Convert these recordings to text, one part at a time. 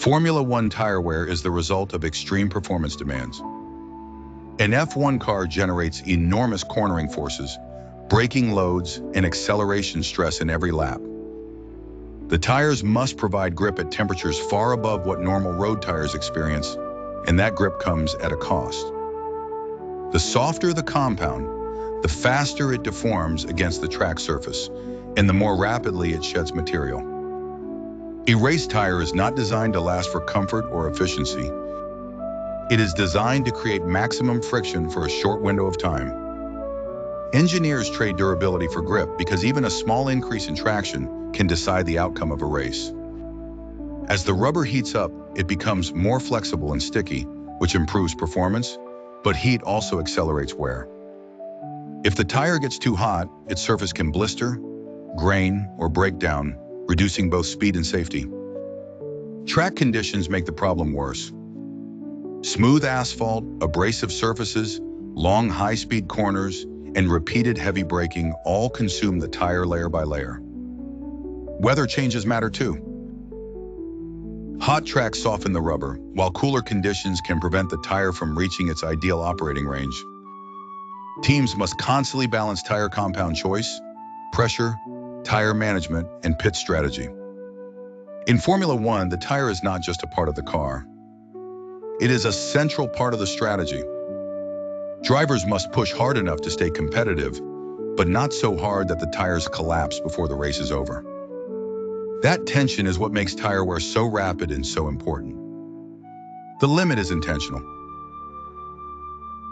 Formula One tire wear is the result of extreme performance demands. An F1 car generates enormous cornering forces, braking loads, and acceleration stress in every lap. The tires must provide grip at temperatures far above what normal road tires experience, and that grip comes at a cost. The softer the compound, the faster it deforms against the track surface, and the more rapidly it sheds material. A race tire is not designed to last for comfort or efficiency. It is designed to create maximum friction for a short window of time. Engineers trade durability for grip because even a small increase in traction can decide the outcome of a race. As the rubber heats up, it becomes more flexible and sticky, which improves performance, but heat also accelerates wear. If the tire gets too hot, its surface can blister, grain, or break down, reducing both speed and safety. Track conditions make the problem worse. Smooth asphalt, abrasive surfaces, long high-speed corners, and repeated heavy braking all consume the tire layer by layer. Weather changes matter too. Hot tracks soften the rubber, while cooler conditions can prevent the tire from reaching its ideal operating range. Teams must constantly balance tire compound choice, pressure, tire management, and pit strategy. In Formula One, the tire is not just a part of the car. It is a central part of the strategy. Drivers must push hard enough to stay competitive, but not so hard that the tires collapse before the race is over. That tension is what makes tire wear so rapid and so important. The limit is intentional.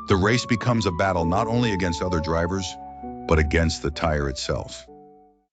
The race becomes a battle not only against other drivers, but against the tire itself.